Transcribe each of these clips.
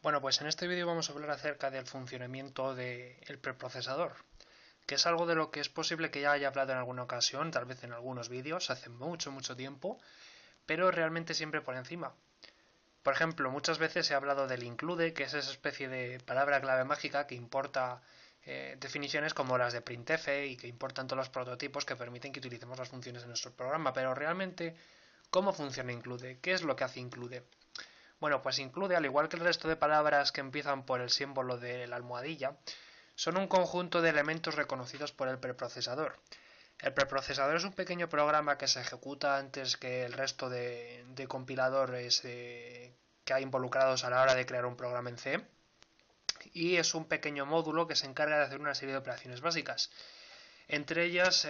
Bueno, pues en este vídeo vamos a hablar acerca del funcionamiento del preprocesador, que es algo de lo que es posible que ya haya hablado en alguna ocasión, tal vez en algunos vídeos, hace mucho tiempo, pero realmente siempre por encima. Por ejemplo, muchas veces he hablado del include, que es esa especie de palabra clave mágica que importa definiciones como las de printf y que importan todos los prototipos que permiten que utilicemos las funciones de nuestro programa, pero realmente, ¿cómo funciona include? ¿Qué es lo que hace include? Bueno, pues include, al igual que el resto de palabras que empiezan por el símbolo de la almohadilla, son un conjunto de elementos reconocidos por el preprocesador. El preprocesador es un pequeño programa que se ejecuta antes que el resto de compiladores que hay involucrados a la hora de crear un programa en C, y es un pequeño módulo que se encarga de hacer una serie de operaciones básicas. Entre ellas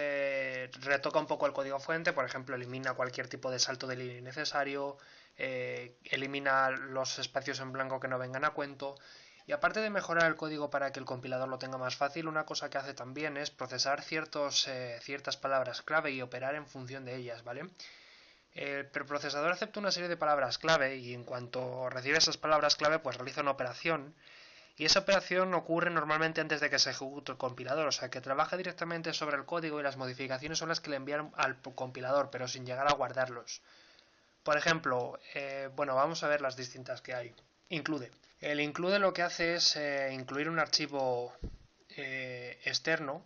retoca un poco el código fuente, por ejemplo, elimina cualquier tipo de salto de línea innecesario, elimina los espacios en blanco que no vengan a cuento, y aparte de mejorar el código para que el compilador lo tenga más fácil, una cosa que hace también es procesar ciertas palabras clave y operar en función de ellas, ¿vale? El preprocesador acepta una serie de palabras clave y en cuanto recibe esas palabras clave pues realiza una operación, y esa operación ocurre normalmente antes de que se ejecute el compilador, o sea que trabaja directamente sobre el código y las modificaciones son las que le envían al compilador, pero sin llegar a guardarlos. Por ejemplo, bueno, vamos a ver las distintas que hay. Include. El include lo que hace es incluir un archivo externo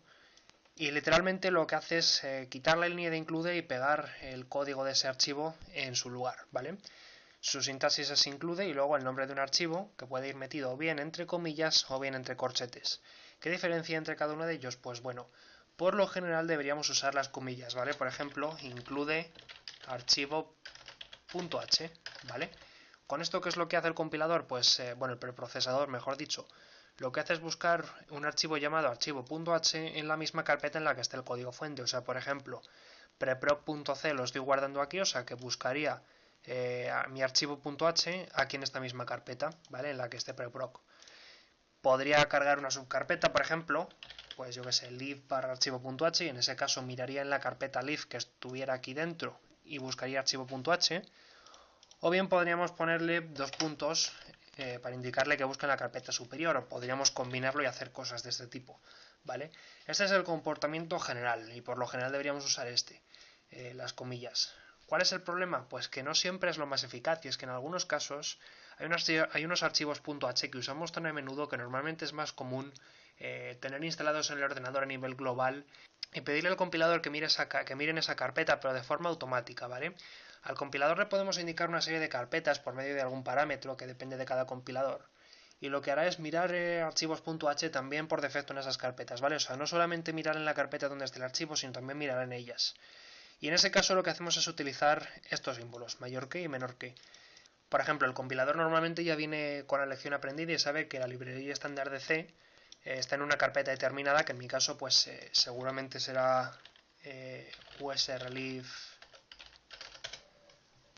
y literalmente lo que hace es quitar la línea de include y pegar el código de ese archivo en su lugar, ¿vale? Su sintaxis es include y luego el nombre de un archivo que puede ir metido o bien entre comillas o bien entre corchetes. ¿Qué diferencia entre cada uno de ellos? Pues bueno, por lo general deberíamos usar las comillas, ¿vale? Por ejemplo, include archivo.h, ¿vale? ¿Con esto qué es lo que hace el compilador? Pues, bueno, el preprocesador, mejor dicho, lo que hace es buscar un archivo llamado archivo.h en la misma carpeta en la que esté el código fuente. O sea, por ejemplo, preproc.c lo estoy guardando aquí, o sea que buscaría mi archivo.h aquí en esta misma carpeta, ¿vale? En la que esté preproc. Podría cargar una subcarpeta, por ejemplo, pues yo que sé, lib barra archivo.h, y en ese caso miraría en la carpeta lib que estuviera aquí dentro y buscaría archivo.h, o bien podríamos ponerle dos puntos para indicarle que busque en la carpeta superior, o podríamos combinarlo y hacer cosas de este tipo, ¿vale? Este es el comportamiento general y por lo general deberíamos usar las comillas. ¿Cuál es el problema? Pues que no siempre es lo más eficaz, y es que en algunos casos hay unos archivos .h que usamos tan a menudo que normalmente es más común tener instalados en el ordenador a nivel global y pedirle al compilador que mire en esa carpeta, pero de forma automática, ¿vale? Al compilador le podemos indicar una serie de carpetas por medio de algún parámetro que depende de cada compilador. Y lo que hará es mirar archivos.h también por defecto en esas carpetas, ¿vale? O sea, no solamente mirar en la carpeta donde esté el archivo, sino también mirar en ellas. Y en ese caso lo que hacemos es utilizar estos símbolos, mayor que y menor que. Por ejemplo, el compilador normalmente ya viene con la lección aprendida y sabe que la librería estándar de C está en una carpeta determinada, que en mi caso pues seguramente será usrlib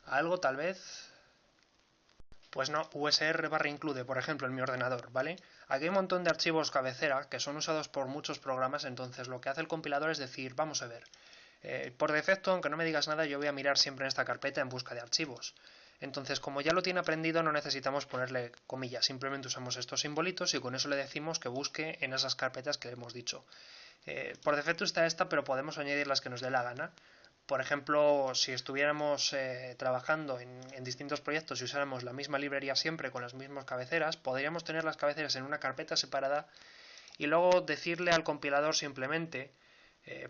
algo tal vez. Pues no, usr barra include, por ejemplo, en mi ordenador, ¿vale? Aquí hay un montón de archivos cabecera que son usados por muchos programas, entonces lo que hace el compilador es decir, vamos a ver, por defecto, aunque no me digas nada, yo voy a mirar siempre en esta carpeta en busca de archivos. Entonces, como ya lo tiene aprendido, no necesitamos ponerle comillas, simplemente usamos estos simbolitos y con eso le decimos que busque en esas carpetas que le hemos dicho. Por defecto está esta, pero podemos añadir las que nos dé la gana. Por ejemplo, si estuviéramos trabajando en distintos proyectos y usáramos la misma librería siempre con las mismas cabeceras, podríamos tener las cabeceras en una carpeta separada y luego decirle al compilador simplemente,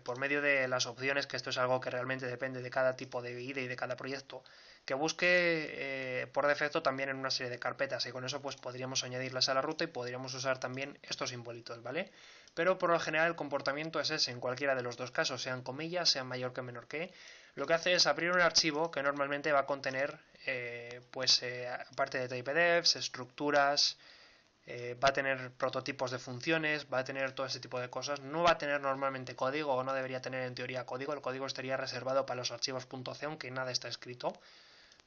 por medio de las opciones, que esto es algo que realmente depende de cada tipo de IDE y de cada proyecto, que busque por defecto también en una serie de carpetas, y con eso pues podríamos añadirlas a la ruta y podríamos usar también estos simbolitos, ¿vale? Pero por lo general el comportamiento es ese en cualquiera de los dos casos, sean comillas, sean mayor que menor que. Lo que hace es abrir un archivo que normalmente va a contener aparte de typedefs, estructuras, va a tener prototipos de funciones, va a tener todo ese tipo de cosas. No va a tener normalmente código, o no debería tener en teoría código. El código estaría reservado para los archivos .c, aunque nada está escrito,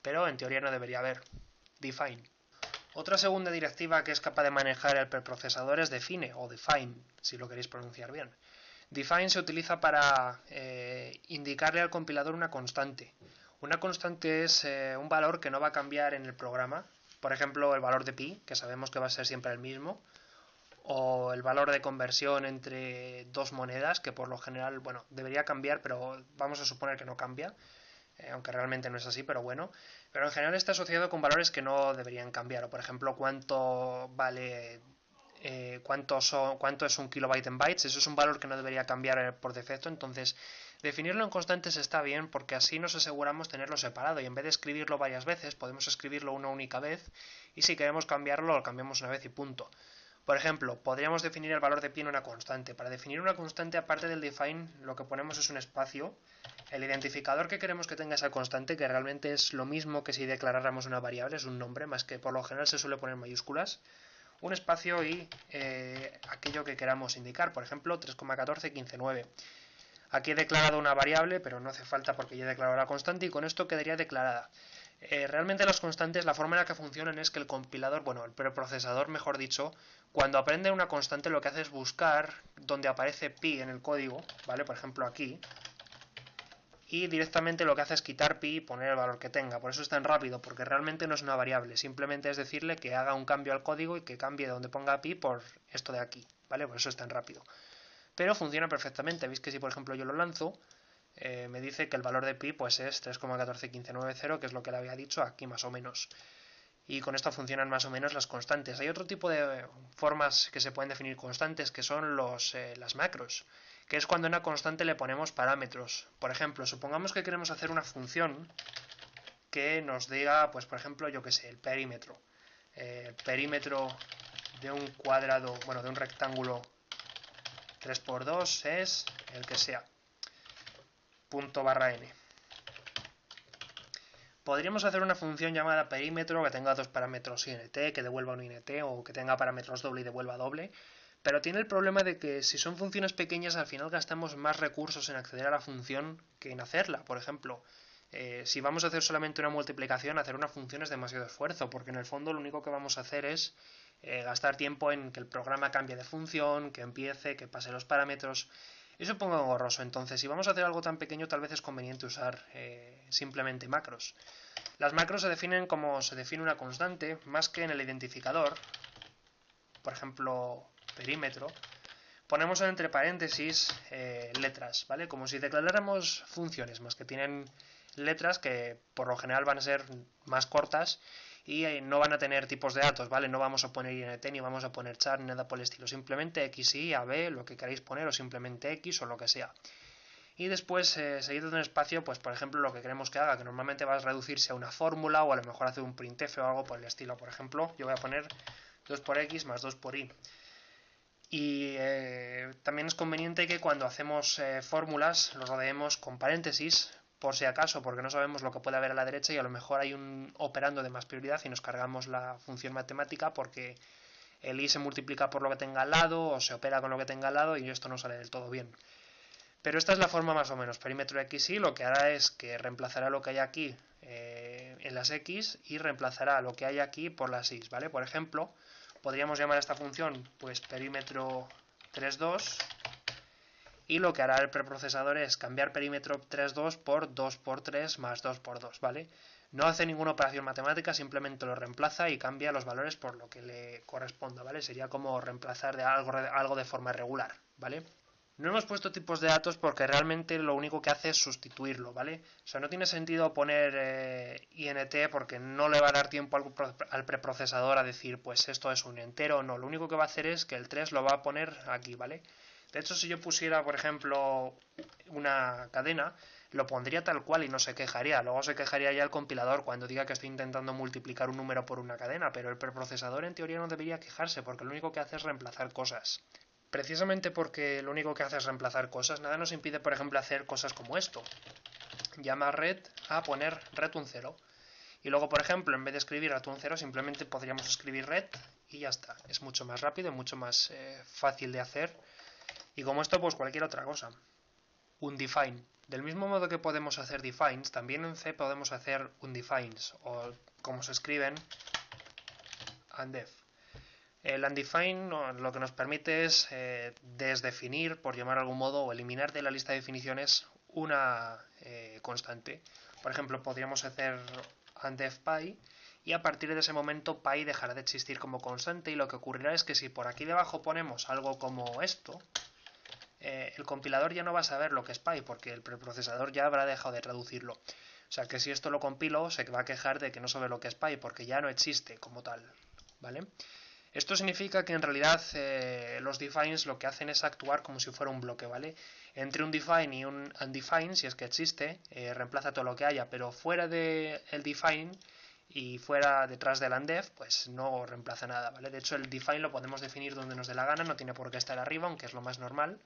pero en teoría no debería haber. Define. Otra segunda directiva que es capaz de manejar el preprocesador es define, o define, si lo queréis pronunciar bien. Define se utiliza para indicarle al compilador una constante. Una constante es un valor que no va a cambiar en el programa, Por ejemplo, el valor de pi, que sabemos que va a ser siempre el mismo, o el valor de conversión entre dos monedas, que por lo general, bueno, debería cambiar, pero vamos a suponer que no cambia, aunque realmente no es así, pero bueno. Pero en general está asociado con valores que no deberían cambiar, o por ejemplo, cuánto vale, cuánto es un kilobyte en bytes, eso es un valor que no debería cambiar por defecto, entonces definirlo en constantes está bien porque así nos aseguramos tenerlo separado y en vez de escribirlo varias veces podemos escribirlo una única vez y si queremos cambiarlo lo cambiamos una vez y punto. Por ejemplo, podríamos definir el valor de pi en una constante. Para definir una constante, aparte del define, lo que ponemos es un espacio. El identificador que queremos que tenga esa constante, que realmente es lo mismo que si declaráramos una variable, es un nombre, más que por lo general se suele poner mayúsculas. Un espacio y aquello que queramos indicar, por ejemplo, 3,1415,9. Aquí he declarado una variable, pero no hace falta porque ya he declarado la constante y con esto quedaría declarada. Realmente las constantes, la forma en la que funcionan es que el compilador, bueno, el preprocesador, mejor dicho, cuando aprende una constante lo que hace es buscar donde aparece pi en el código, ¿vale? Por ejemplo aquí, y directamente lo que hace es quitar pi y poner el valor que tenga. Por eso es tan rápido, porque realmente no es una variable, simplemente es decirle que haga un cambio al código y que cambie donde ponga pi por esto de aquí, ¿vale? Por eso es tan rápido. Pero funciona perfectamente, veis que si por ejemplo yo lo lanzo, me dice que el valor de pi pues es 3,141590, que es lo que le había dicho aquí más o menos. Y con esto funcionan más o menos las constantes. Hay otro tipo de formas que se pueden definir constantes, que son las macros, que es cuando a una constante le ponemos parámetros. Por ejemplo, supongamos que queremos hacer una función que nos diga, pues por ejemplo, yo que sé, el perímetro. El perímetro de un cuadrado, bueno, de un rectángulo 3×2 es el que sea. Punto barra n. Podríamos hacer una función llamada perímetro que tenga dos parámetros int, que devuelva un int, o que tenga parámetros doble y devuelva doble, pero tiene el problema de que si son funciones pequeñas al final gastamos más recursos en acceder a la función que en hacerla. Por ejemplo, si vamos a hacer solamente una multiplicación, hacer una función es demasiado esfuerzo, porque en el fondo lo único que vamos a hacer es gastar tiempo en que el programa cambie de función, que empiece, que pase los parámetros. Es un poco engorroso, entonces si vamos a hacer algo tan pequeño tal vez es conveniente usar simplemente macros. Las macros se definen como se define una constante, más que en el identificador, por ejemplo perímetro, ponemos entre paréntesis letras, ¿vale? Como si declaráramos funciones, más que tienen letras que por lo general van a ser más cortas y no van a tener tipos de datos, ¿vale? No vamos a poner int ni vamos a poner char ni nada por el estilo, simplemente x, y, a, b, lo que queráis poner o simplemente x o lo que sea. Y después, seguido de un espacio, pues por ejemplo lo que queremos que haga, que normalmente va a reducirse a una fórmula o a lo mejor hacer un printf o algo por el estilo. Por ejemplo, yo voy a poner 2 por x más 2 por y. Y también es conveniente que cuando hacemos fórmulas lo rodeemos con paréntesis, por si acaso, porque no sabemos lo que puede haber a la derecha y a lo mejor hay un operando de más prioridad y nos cargamos la función matemática porque el i se multiplica por lo que tenga al lado o se opera con lo que tenga al lado y esto no sale del todo bien. Pero esta es la forma más o menos. Perímetro x, y lo que hará es que reemplazará lo que hay aquí en las x y reemplazará lo que hay aquí por las y, ¿vale? Por ejemplo, podríamos llamar a esta función pues perímetro 3,2 y lo que hará el preprocesador es cambiar perímetro 3,2 por 2 por 3 más 2 por 2, ¿vale? No hace ninguna operación matemática, simplemente lo reemplaza y cambia los valores por lo que le corresponda, ¿vale? Sería como reemplazar de algo de forma irregular, ¿vale? No hemos puesto tipos de datos porque realmente lo único que hace es sustituirlo, ¿vale? O sea, no tiene sentido poner int porque no le va a dar tiempo al preprocesador a decir, pues esto es un entero. No, lo único que va a hacer es que el 3 lo va a poner aquí, ¿vale? De hecho, si yo pusiera, por ejemplo, una cadena, lo pondría tal cual y no se quejaría. Luego se quejaría ya el compilador cuando diga que estoy intentando multiplicar un número por una cadena, pero el preprocesador en teoría no debería quejarse porque lo único que hace es reemplazar cosas. Precisamente porque lo único que hace es reemplazar cosas, nada nos impide, por ejemplo, hacer cosas como esto. Llama red a poner red un 0. Y luego, por ejemplo, en vez de escribir red un 0, simplemente podríamos escribir red y ya está. Es mucho más rápido y mucho más fácil de hacer. Y como esto, pues cualquier otra cosa. Un define. Del mismo modo que podemos hacer defines, también en C podemos hacer undefines, o como se escriben, undef. El undefined lo que nos permite es desdefinir, por llamar de algún modo, o eliminar de la lista de definiciones una constante. Por ejemplo, podríamos hacer undefpy y a partir de ese momento py dejará de existir como constante, y lo que ocurrirá es que si por aquí debajo ponemos algo como esto, el compilador ya no va a saber lo que es py, porque el preprocesador ya habrá dejado de traducirlo. O sea que si esto lo compilo, se va a quejar de que no sabe lo que es py, porque ya no existe como tal, ¿vale? Esto significa que en realidad los defines lo que hacen es actuar como si fuera un bloque, ¿vale? Entre un define y un undefined, si es que existe, reemplaza todo lo que haya, pero fuera del define y fuera detrás del undef, pues no reemplaza nada, ¿vale? De hecho, el define lo podemos definir donde nos dé la gana, no tiene por qué estar arriba, aunque es lo más normal,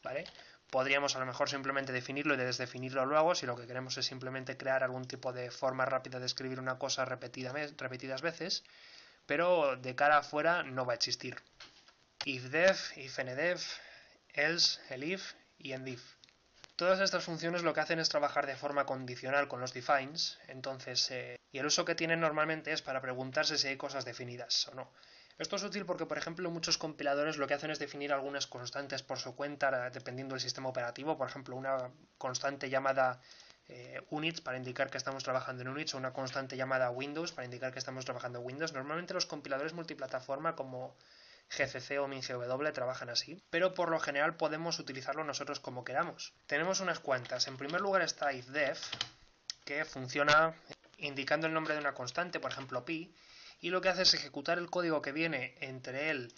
¿vale? Podríamos a lo mejor simplemente definirlo y desdefinirlo luego, si lo que queremos es simplemente crear algún tipo de forma rápida de escribir una cosa repetidas veces, pero de cara afuera no va a existir. Ifdef, ifnedef, else, elif y endif. Todas estas funciones lo que hacen es trabajar de forma condicional con los defines, entonces, y el uso que tienen normalmente es para preguntarse si hay cosas definidas o no. Esto es útil porque, por ejemplo, muchos compiladores lo que hacen es definir algunas constantes por su cuenta dependiendo del sistema operativo. Por ejemplo, una constante llamada units para indicar que estamos trabajando en Unix, o una constante llamada Windows para indicar que estamos trabajando en Windows. Normalmente los compiladores multiplataforma como GCC o MinGW trabajan así, pero por lo general podemos utilizarlo nosotros como queramos. Tenemos unas cuantas. En primer lugar está ifdef, que funciona indicando el nombre de una constante, por ejemplo pi, y lo que hace es ejecutar el código que viene entre él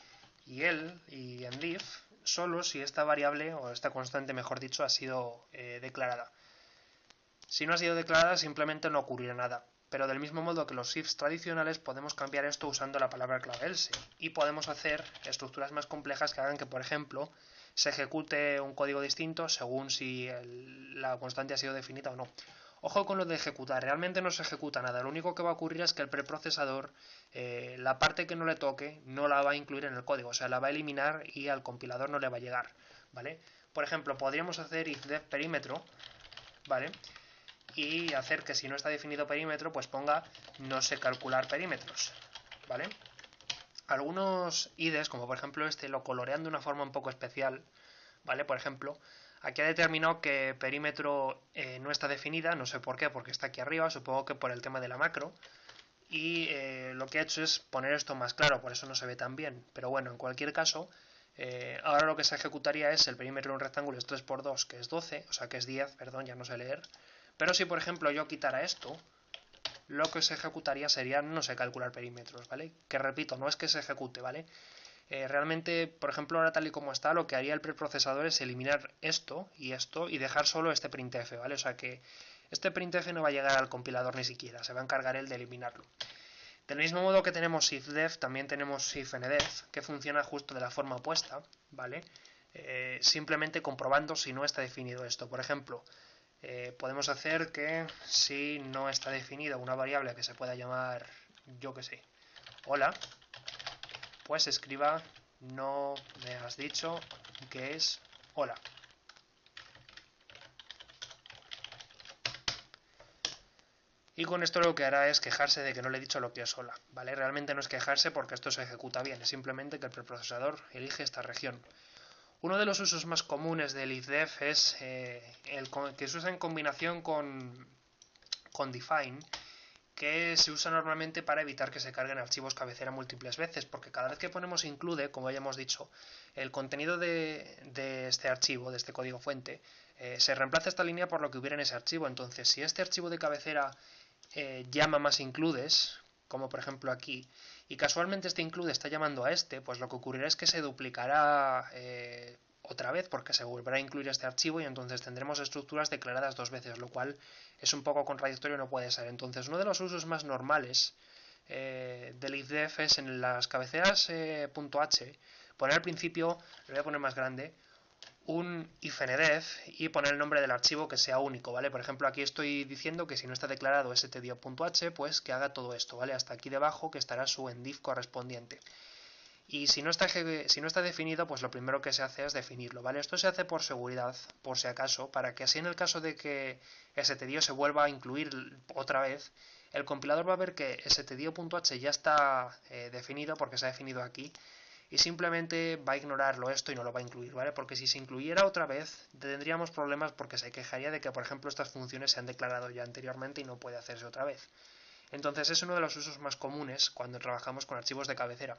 y endif, solo si esta variable, o esta constante mejor dicho, ha sido declarada. Si no ha sido declarada, simplemente no ocurrirá nada. Pero del mismo modo que los ifs tradicionales, podemos cambiar esto usando la palabra clave else, y podemos hacer estructuras más complejas que hagan que, por ejemplo, se ejecute un código distinto según si la constante ha sido definida o no. Ojo con lo de ejecutar, realmente no se ejecuta nada, lo único que va a ocurrir es que el preprocesador, la parte que no le toque, no la va a incluir en el código, o sea, la va a eliminar y al compilador no le va a llegar, ¿vale? Por ejemplo, podríamos hacer ifdef perímetro, ¿vale? Y hacer que si no está definido perímetro, pues ponga no sé calcular perímetros, ¿vale? Algunos IDEs, como por ejemplo este, lo colorean de una forma un poco especial, ¿vale? Por ejemplo, aquí ha determinado que perímetro no está definida, no sé por qué, porque está aquí arriba, supongo que por el tema de la macro, y lo que ha hecho es poner esto más claro, por eso no se ve tan bien, pero bueno, en cualquier caso, ahora lo que se ejecutaría es el perímetro de un rectángulo es 3×2, que es 12, o sea que es 10, perdón, ya no sé leer. Pero si, por ejemplo, yo quitara esto, lo que se ejecutaría sería no sé calcular perímetros, ¿vale? Que repito, no es que se ejecute, ¿vale? Realmente, por ejemplo, ahora tal y como está, lo que haría el preprocesador es eliminar esto y dejar solo este printf, ¿vale? O sea que este printf no va a llegar al compilador ni siquiera, se va a encargar él de eliminarlo. Del mismo modo que tenemos ifdef, también tenemos ifnedef, que funciona justo de la forma opuesta, ¿vale? Simplemente comprobando si no está definido esto. Por ejemplo, podemos hacer que si no está definida una variable que se pueda llamar, yo que sé, hola, pues escriba no me has dicho que es hola. Y con esto lo que hará es quejarse de que no le he dicho lo que es hola, ¿vale? Realmente no es quejarse porque esto se ejecuta bien, es simplemente que el preprocesador elige esta región. Uno de los usos más comunes del ifdef es el que se usa en combinación con define, que se usa normalmente para evitar que se carguen archivos cabecera múltiples veces, porque cada vez que ponemos include, como ya hemos dicho, el contenido de este archivo, de este código fuente, se reemplaza esta línea por lo que hubiera en ese archivo. Entonces, si este archivo de cabecera llama más includes, como por ejemplo aquí, y casualmente este include está llamando a este, pues lo que ocurrirá es que se duplicará otra vez porque se volverá a incluir este archivo y entonces tendremos estructuras declaradas dos veces, lo cual es un poco contradictorio y no puede ser. Entonces, uno de los usos más normales del ifdef es en las cabeceras .h poner al principio, lo voy a poner más grande, un ifnedef y poner el nombre del archivo que sea único, ¿vale? Por ejemplo, aquí estoy diciendo que si no está declarado stdio.h, pues que haga todo esto, ¿vale? Hasta aquí debajo que estará su endif correspondiente. Y si no está definido, pues lo primero que se hace es definirlo, ¿vale? Esto se hace por seguridad, por si acaso, para que así en el caso de que stdio se vuelva a incluir otra vez, el compilador va a ver que stdio.h ya está definido porque se ha definido aquí, y simplemente va a ignorarlo esto y no lo va a incluir, ¿vale? Porque si se incluyera otra vez, tendríamos problemas porque se quejaría de que, por ejemplo, estas funciones se han declarado ya anteriormente y no puede hacerse otra vez. Entonces es uno de los usos más comunes cuando trabajamos con archivos de cabecera.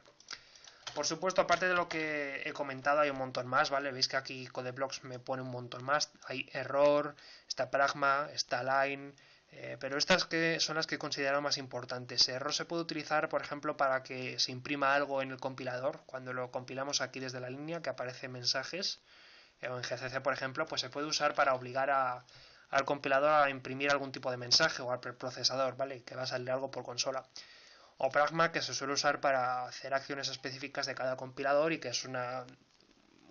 Por supuesto, aparte de lo que he comentado, hay un montón más, ¿vale? Veis que aquí Codeblocks me pone un montón más. Hay error, está pragma, está line, pero estas que son las que considero más importantes. Error se puede utilizar, por ejemplo, para que se imprima algo en el compilador. Cuando lo compilamos aquí desde la línea, que aparece mensajes, o en GCC, por ejemplo, pues se puede usar para obligar al compilador a imprimir algún tipo de mensaje o al preprocesador, ¿vale? Que va a salir algo por consola. O pragma, que se suele usar para hacer acciones específicas de cada compilador y que es una,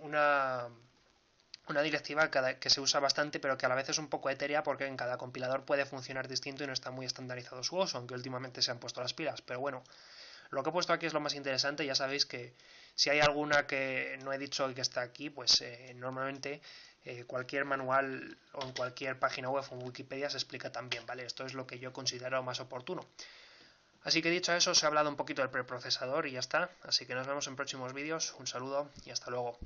una directiva que se usa bastante, pero que a la vez es un poco etérea porque en cada compilador puede funcionar distinto y no está muy estandarizado su uso, aunque últimamente se han puesto las pilas. Pero bueno, lo que he puesto aquí es lo más interesante. Ya sabéis que si hay alguna que no he dicho y que está aquí, pues normalmente cualquier manual o en cualquier página web o en Wikipedia se explica también, ¿vale? Esto es lo que yo considero más oportuno. Así que dicho eso, os he hablado un poquito del preprocesador y ya está. Así que nos vemos en próximos vídeos. Un saludo y hasta luego.